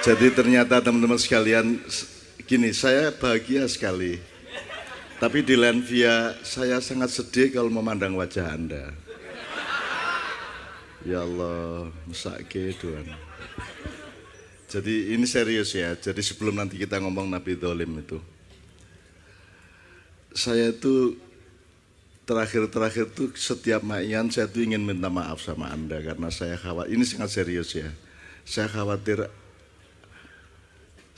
Jadi ternyata teman-teman sekalian, gini, saya bahagia sekali. Tapi di lain via, saya sangat sedih kalau memandang wajah Anda. Ya Allah, mesake Tuhan. Jadi ini serius ya, jadi sebelum nanti kita ngomong Nabi Dholim itu. Saya itu terakhir tuh setiap ma'ian saya tuh ingin minta maaf sama Anda karena saya khawatir, ini sangat serius ya. Saya khawatir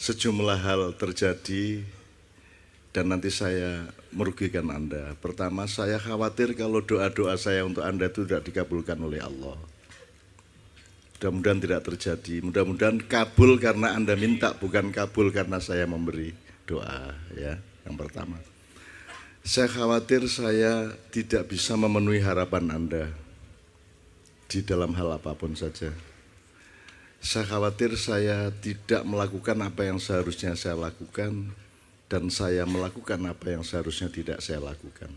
sejumlah hal terjadi dan nanti saya merugikan Anda. Pertama, saya khawatir kalau doa-doa saya untuk Anda itu tidak dikabulkan oleh Allah. Mudah-mudahan tidak terjadi. Mudah-mudahan kabul karena Anda minta, bukan kabul karena saya memberi doa. Ya, yang pertama. Saya khawatir saya tidak bisa memenuhi harapan Anda di dalam hal apapun saja. Saya khawatir saya tidak melakukan apa yang seharusnya saya lakukan dan saya melakukan apa yang seharusnya tidak saya lakukan.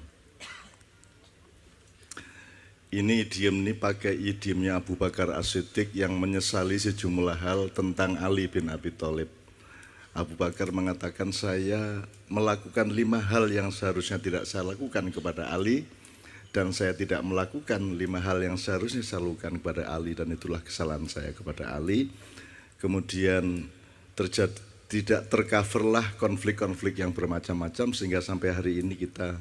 Ini idiom ini pakai idiomnya Abu Bakar As-Siddiq yang menyesali sejumlah hal tentang Ali bin Abi Thalib. Abu Bakar mengatakan saya melakukan 5 hal yang seharusnya tidak saya lakukan kepada Ali dan saya tidak melakukan 5 hal yang seharusnya saya lakukan kepada Ali dan itulah kesalahan saya kepada Ali. Kemudian tidak tercoverlah konflik-konflik yang bermacam-macam sehingga sampai hari ini kita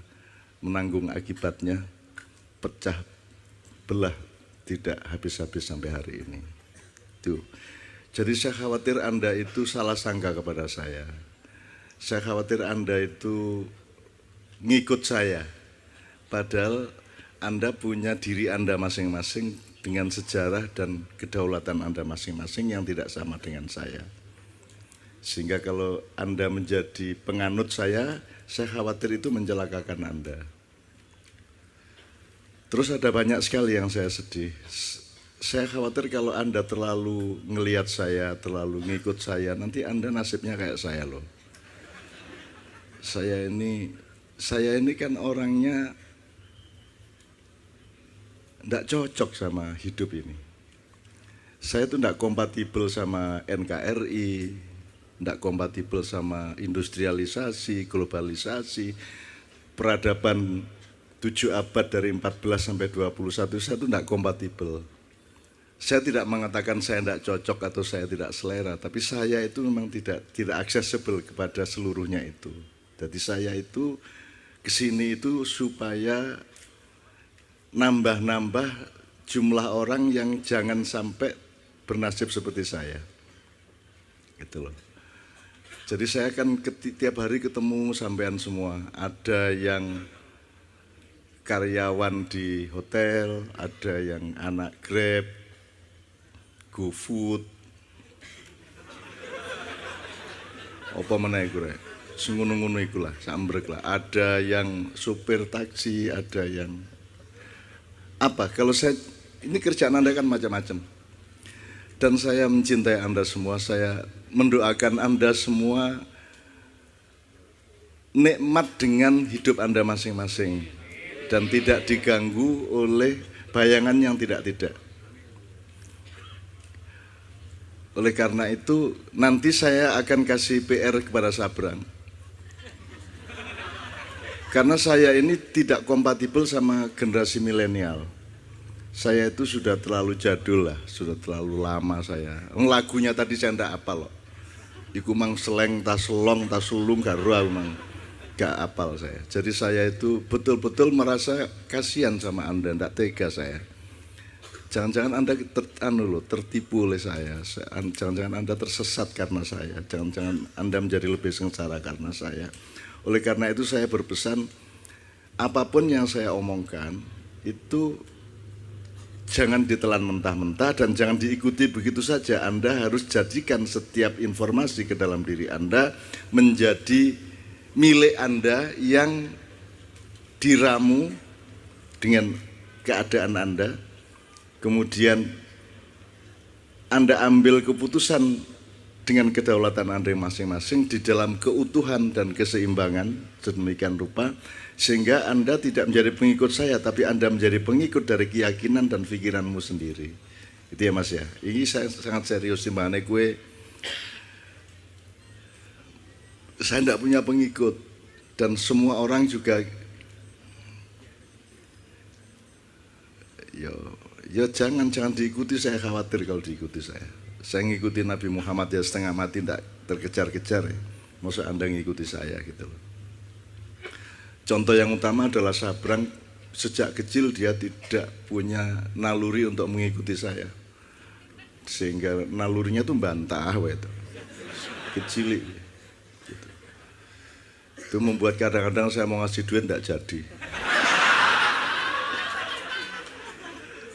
menanggung akibatnya, pecah belah tidak habis-habis sampai hari ini. Tuh. Jadi saya khawatir Anda itu salah sangka kepada saya. Saya khawatir Anda itu ngikut saya. Padahal Anda punya diri Anda masing-masing dengan sejarah dan kedaulatan Anda masing-masing yang tidak sama dengan saya. Sehingga kalau Anda menjadi penganut saya khawatir itu mencelakakan Anda. Terus ada banyak sekali yang saya sedih. Saya khawatir kalau Anda terlalu ngelihat saya, terlalu ngikut saya, nanti Anda nasibnya kayak saya loh. Saya ini kan orangnya tidak cocok sama hidup ini. Saya itu tidak kompatibel sama NKRI, tidak kompatibel sama industrialisasi, globalisasi, peradaban 7 abad dari 14 sampai 21, saya itu tidak kompatibel. Saya tidak mengatakan saya tidak cocok atau saya tidak selera, tapi saya itu memang tidak aksesibel kepada seluruhnya itu. Jadi saya itu kesini itu supaya nambah-nambah jumlah orang yang jangan sampai bernasib seperti saya. Gitu loh. Jadi saya kan tiap hari ketemu sampean semua. Ada yang karyawan di hotel, ada yang anak Grab, GoFood, apa meneh iku rek, ngono-ngono iku lah, sambrek lah. Ada yang supir taksi, ada yang apa? Kalau saya ini kerjaan Anda kan macam-macam. Dan saya mencintai Anda semua, saya mendoakan Anda semua nikmat dengan hidup Anda masing-masing dan tidak diganggu oleh bayangan yang tidak-tidak. Oleh karena itu nanti saya akan kasih PR kepada Sabrang. Karena saya ini tidak kompatibel sama generasi milenial. Saya itu sudah terlalu jadul lah, sudah terlalu lama saya. Lagunya tadi saya tidak apal loh. Iku mang seleng, tas selong, tas sulung, garuah mang gak apal saya. Jadi saya itu betul-betul merasa kasihan sama Anda, tidak tega saya. Jangan-jangan Anda tertipu oleh saya, jangan-jangan Anda tersesat karena saya, jangan-jangan Anda menjadi lebih sengsara karena saya. Oleh karena itu saya berpesan, apapun yang saya omongkan itu jangan ditelan mentah-mentah dan jangan diikuti begitu saja. Anda harus jadikan setiap informasi ke dalam diri Anda menjadi milik Anda yang diramu dengan keadaan Anda. Kemudian Anda ambil keputusan dengan kedaulatan Anda masing-masing di dalam keutuhan dan keseimbangan sedemikian rupa sehingga Anda tidak menjadi pengikut saya tapi Anda menjadi pengikut dari keyakinan dan pikiranmu sendiri. Itu ya Mas ya. Ini saya sangat serius di mana gue saya tidak punya pengikut dan semua orang juga ya jangan diikuti, saya khawatir kalau diikuti saya. Saya ngikuti Nabi Muhammad ya setengah mati, tidak terkejar-kejar ya. Masa Anda ngikuti saya gitu loh. Contoh yang utama adalah Sabrang, sejak kecil dia tidak punya naluri untuk mengikuti saya. Sehingga nalurinya tuh bantah itu. Kecil gitu. Itu membuat kadang-kadang saya mau ngasih duit tidak jadi.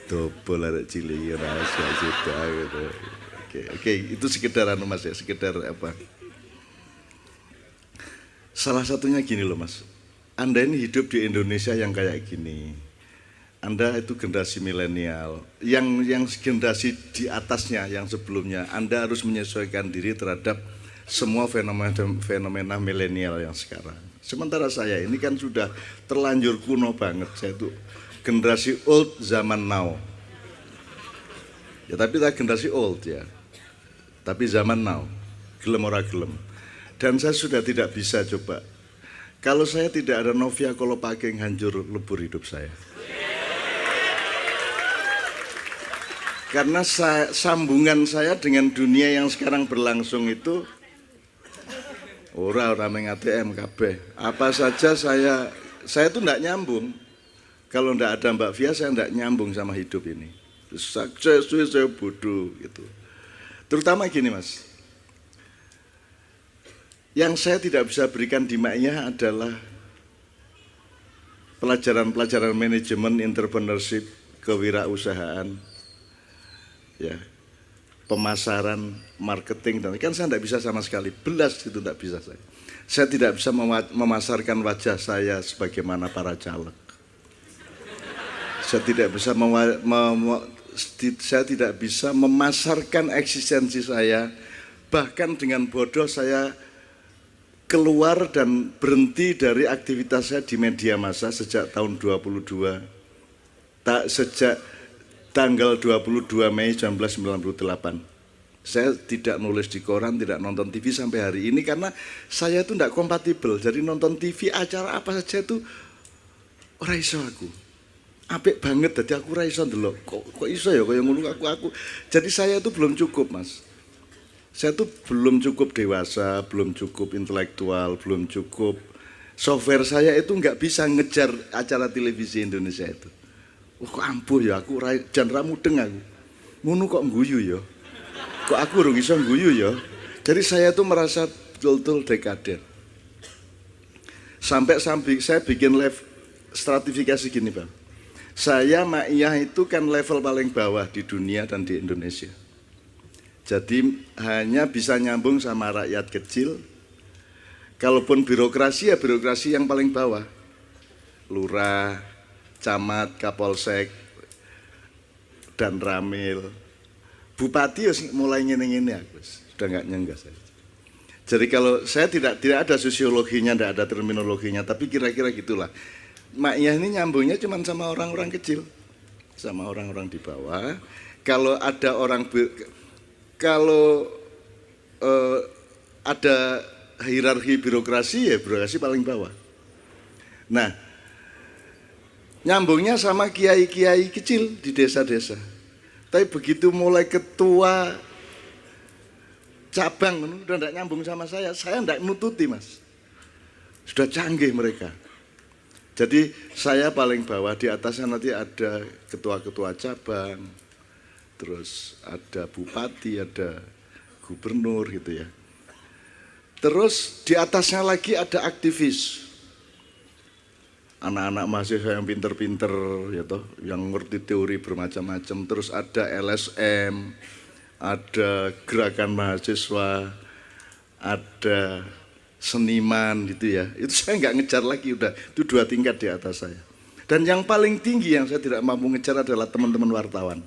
Dobol ada cilik rahasia sudah gitu. Oke, itu sekedar Mas ya, sekedar apa? Salah satunya gini loh Mas. Anda ini hidup di Indonesia yang kayak gini. Anda itu generasi milenial, yang generasi di atasnya, yang sebelumnya, Anda harus menyesuaikan diri terhadap semua fenomena milenial yang sekarang. Sementara saya ini kan sudah terlanjur kuno banget, saya itu generasi old zaman now. Ya tapi kita generasi old ya, tapi zaman now, gelem ora gelem. Dan saya sudah tidak bisa coba. Kalau saya tidak ada Novia Kolopaking, hancur lebur hidup saya. Karena sambungan saya dengan dunia yang sekarang berlangsung itu ora main ATM kabeh. Apa saja saya tuh enggak nyambung. Kalau enggak ada Mbak Via saya enggak nyambung sama hidup ini. Saya bodoh gitu. Terutama gini Mas. Yang saya tidak bisa berikan di Ma'iyah adalah pelajaran-pelajaran manajemen, entrepreneurship, kewirausahaan, ya, pemasaran, marketing, dan kan saya tidak bisa sama sekali, belas itu tidak bisa saya. Saya tidak bisa memasarkan wajah saya sebagaimana para caleg. Saya tidak bisa memasarkan eksistensi saya, bahkan dengan bodoh saya keluar dan berhenti dari aktivitas saya di media massa sejak tahun 22, sejak tanggal 22 Mei 1998. Saya tidak nulis di koran, tidak nonton TV sampai hari ini karena saya itu tidak kompatibel. Jadi nonton TV acara apa saja itu ora iso aku. Apik banget, jadi aku ora iso ndelok. Kok iso ya kaya ngono aku. Jadi saya itu belum cukup, Mas. Saya tuh belum cukup dewasa, belum cukup intelektual, belum cukup software saya itu nggak bisa ngejar acara televisi Indonesia itu. Kok ampuh ya aku jan ra mudeng aku. Ngono kok ngguyu ya. Kok aku urung iso ngguyu ya. Jadi saya tuh merasa betul-betul dekaden. Sampai saya bikin live stratifikasi gini, Bang. Saya Ma'iyah itu kan level paling bawah di dunia dan di Indonesia. Jadi hanya bisa nyambung sama rakyat kecil. Kalaupun birokrasi ya birokrasi yang paling bawah. Lurah, camat, kapolsek, dan ramil. Bupati mulai ngene-ngene aku. Sudah nggak nyenggah saya. Jadi kalau saya tidak ada sosiologinya, tidak ada terminologinya, tapi kira-kira gitulah. Ma'iyah ini nyambungnya cuma sama orang-orang kecil, sama orang-orang di bawah. Kalau ada ada hierarki birokrasi ya birokrasi paling bawah. Nah, nyambungnya sama kiai-kiai kecil di desa-desa. Tapi begitu mulai ketua cabang udah enggak nyambung sama saya enggak nututi, Mas. Sudah canggih mereka. Jadi saya paling bawah, di atasnya nanti ada ketua-ketua cabang, terus ada bupati, ada gubernur gitu ya. Terus di atasnya lagi ada aktivis. Anak-anak mahasiswa yang pinter-pinter ya toh, yang ngerti teori bermacam-macam. Terus ada LSM, ada gerakan mahasiswa, ada seniman gitu ya. Itu saya nggak ngejar lagi, udah itu 2 tingkat di atas saya. Dan yang paling tinggi yang saya tidak mampu ngejar adalah teman-teman wartawan.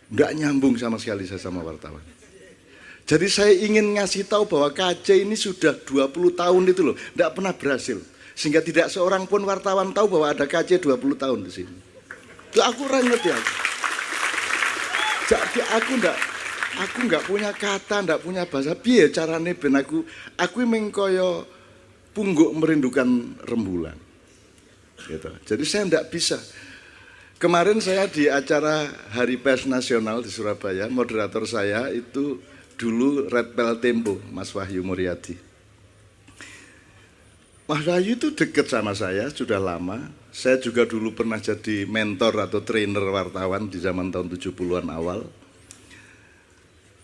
Nggak nyambung sama sekali saya sama wartawan. Jadi saya ingin ngasih tahu bahwa KJ ini sudah 20 tahun itu loh, nggak pernah berhasil. Sehingga tidak seorang pun wartawan tahu bahwa ada KJ 20 tahun di sini. Itu aku orang ngerti aku. Jadi aku Aku nggak punya kata, nggak punya bahasa. Piye carane ben aku mengkoyo pungguk merindukan rembulan. Gitu. Jadi saya nggak bisa. Kemarin saya di acara Hari Pers Nasional di Surabaya, moderator saya itu dulu Red Pel Tempo, Mas Wahyu Muryadi. Mas Wahyu itu dekat sama saya, sudah lama. Saya juga dulu pernah jadi mentor atau trainer wartawan di zaman tahun 70-an awal.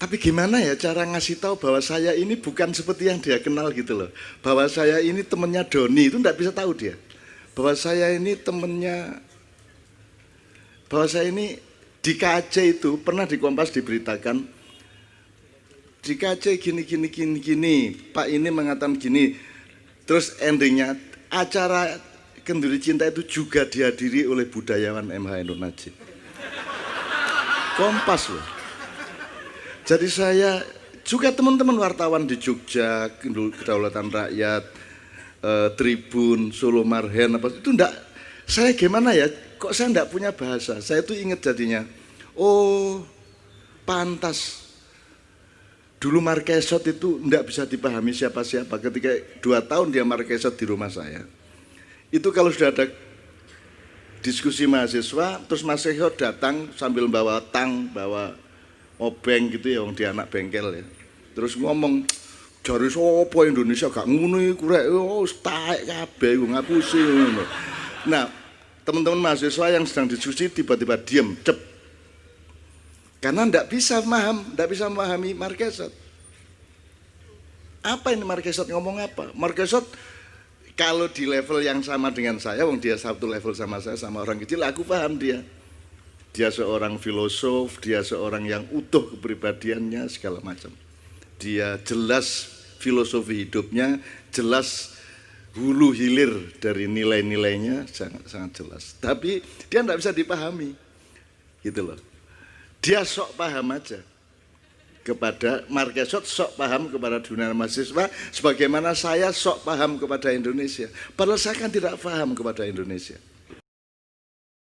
Tapi gimana ya cara ngasih tahu bahwa saya ini bukan seperti yang dia kenal gitu loh. Bahwa saya ini temennya Doni, itu enggak bisa tahu dia. Bahwa saya ini temennya, bahwa saya ini di KC itu pernah di Kompas diberitakan, di KC gini, Pak ini mengatakan gini, terus endingnya acara Kenduri Cinta itu juga dihadiri oleh budayawan MH Ainur Najib. Kompas loh. Jadi saya juga teman-teman wartawan di Jogja, Kedaulatan Rakyat, Tribun, Solo Marhen, apa itu enggak, saya gimana ya, kok saya enggak punya bahasa. Saya tuh ingat jadinya, oh pantas dulu Marquesot itu enggak bisa dipahami siapa-siapa. Ketika 2 tahun dia Marquesot di rumah saya, itu kalau sudah ada diskusi mahasiswa, terus Mas Sehyot datang sambil bawa tang, bawa obeng gitu ya, wong dia anak bengkel ya. Terus ngomong, jare sapa Indonesia gak ngono iku rek, oh taek kabeh iku ngapusi ngono. Nah, teman-teman mahasiswa yang sedang diskusi tiba-tiba diam, cep. Karena ndak bisa memahami Marquesot. Apa ini Marquesot ngomong apa? Marquesot kalau di level yang sama dengan saya, wong dia satu level sama saya, sama orang kecil, aku paham dia. Dia seorang filosof, dia seorang yang utuh kepribadiannya, segala macam. Dia jelas filosofi hidupnya, jelas hulu hilir dari nilai-nilainya, sangat jelas. Tapi dia tidak bisa dipahami, gitu loh. Dia sok paham aja kepada Marquesot, sok paham kepada dunia mahasiswa, sebagaimana saya sok paham kepada Indonesia. Padahal saya kan tidak paham kepada Indonesia.